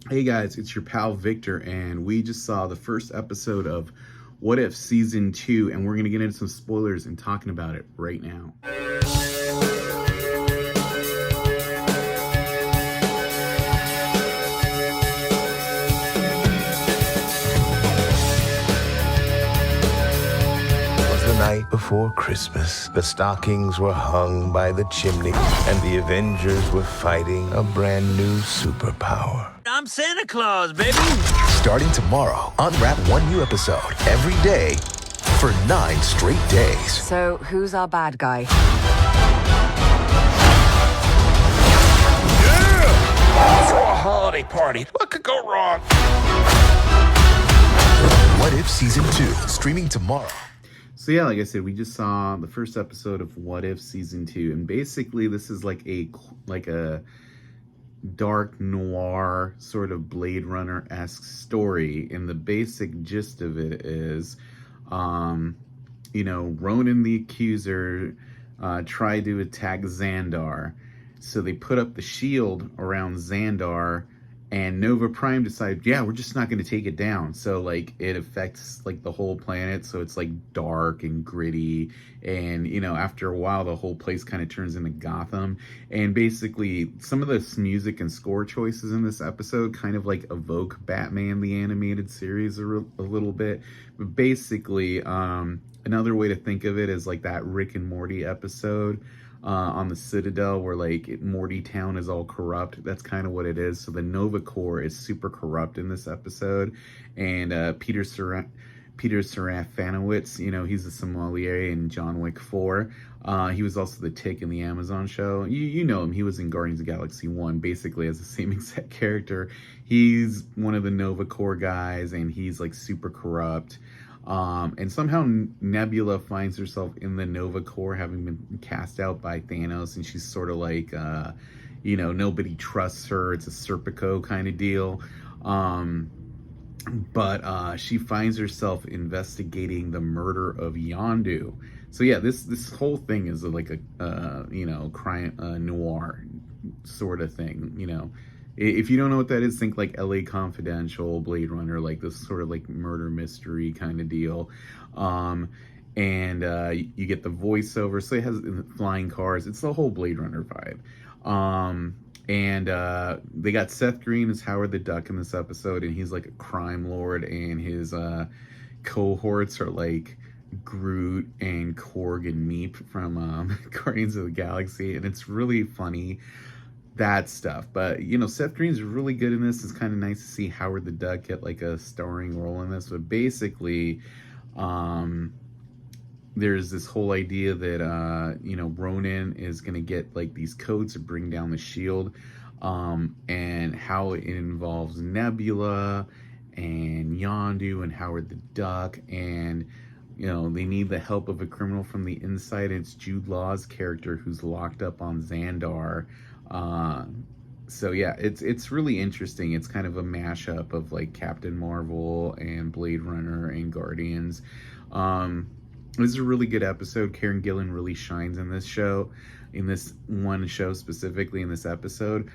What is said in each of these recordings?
Hey guys, it's your pal Victor, and we just saw the first episode of What If Season 2, and we're going to get into some spoilers and talking about it right now. Night before Christmas, the stockings were hung by the chimney, and the Avengers were fighting a brand new superpower. I'm Santa Claus, baby! Starting tomorrow, unwrap one new episode every day for 9 straight days. So, who's our bad guy? Yeah! Throw a holiday party. What could go wrong? What If Season 2, streaming tomorrow. So yeah, like I said, we just saw the first episode of What If Season 2, and basically this is like a dark noir sort of Blade Runner-esque story, and the basic gist of it is, Ronan the Accuser tried to attack Zandar, so they put up the shield around Zandar, and Nova Prime decided, yeah, we're just not going to take it down. So, like, it affects, like, the whole planet. So it's, like, dark and gritty. And, after a while, the whole place kind of turns into Gotham. And basically, some of the music and score choices in this episode kind of, like, evoke Batman, the animated series a little bit. But basically, another way to think of it is, like, that Rick and Morty episode on the Citadel where Morty Town is all corrupt. That's kind of what it is. So the Nova Corps is super corrupt in this episode, and Peter Serafinowicz, he's a sommelier in John Wick 4. He was also the Tick in the Amazon show. You know him. He was in Guardians of the Galaxy 1, basically as the same exact character. He's one of the Nova Corps guys, and he's like super corrupt. And somehow Nebula finds herself in the Nova Corps, having been cast out by Thanos, and she's sort of like, nobody trusts her. It's a Serpico kind of deal. But she finds herself investigating the murder of Yondu. So yeah, this whole thing is like a crime noir sort of thing. If you don't know what that is, think like LA Confidential, Blade Runner, like this sort of like murder mystery kind of deal. And you get the voiceover. So it has flying cars. It's the whole Blade Runner vibe. And they got Seth Green as Howard the Duck in this episode, and he's like a crime lord, and his cohorts are like Groot and Korg and Meep from Guardians of the Galaxy, and it's really funny, that stuff. But Seth Green's really good in this. It's kind of nice to see Howard the Duck get like a starring role in this. But basically, there's this whole idea that Ronan is going to get like these codes to bring down the shield, and how it involves Nebula and Yondu and Howard the Duck, and they need the help of a criminal from the inside. It's Jude Law's character who's locked up on Zandar. So yeah, it's really interesting. It's kind of a mashup of like Captain Marvel and Blade Runner and Guardians. This is a really good episode. Karen Gillan really shines in this show, in this one show specifically, in this episode.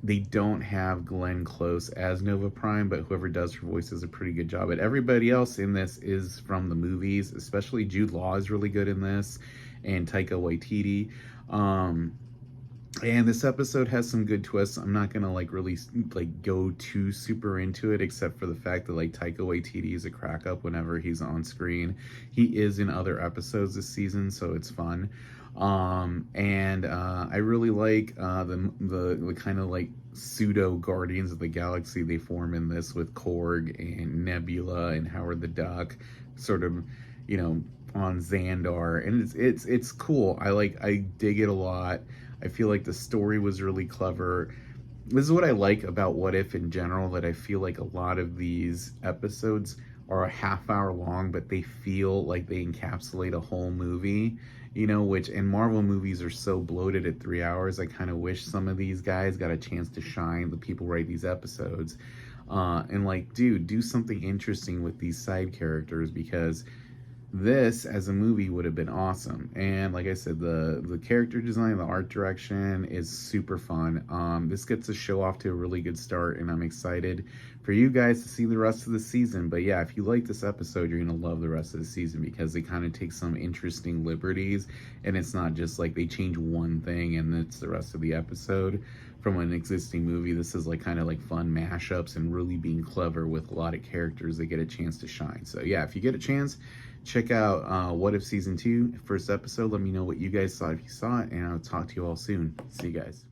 They don't have Glenn Close as Nova Prime, but whoever does her voice does a pretty good job. But everybody else in this is from the movies, especially Jude Law is really good in this, and Taika Waititi. And this episode has some good twists. I'm not gonna really go too super into it, except for the fact that Taika Waititi is a crack up whenever he's on screen. He is in other episodes this season, so it's fun. And I really like the kind of pseudo Guardians of the Galaxy they form in this, with Korg and Nebula and Howard the Duck, sort of on Zandar, and it's cool. I dig it a lot. I feel like the story was really clever. This is what I like about What If in general, that I feel like a lot of these episodes are a half hour long, but they feel like they encapsulate a whole movie, and Marvel movies are so bloated at 3 hours. I kind of wish some of these guys got a chance to shine, the people who write these episodes, and do something interesting with these side characters, because this as a movie would have been awesome. And like I said, the character design, the art direction is super fun. This gets the show off to a really good start, and I'm excited for you guys to see the rest of the season. But yeah, if you like this episode, you're gonna love the rest of the season, because they kind of take some interesting liberties, and it's not just like they change one thing and it's the rest of the episode from an existing movie. This is like kind of like fun mashups and really being clever with a lot of characters that get a chance to shine. So yeah, if you get a chance, check out What If Season 2, first episode. Let me know what you guys thought if you saw it, and I'll talk to you all soon. See you guys.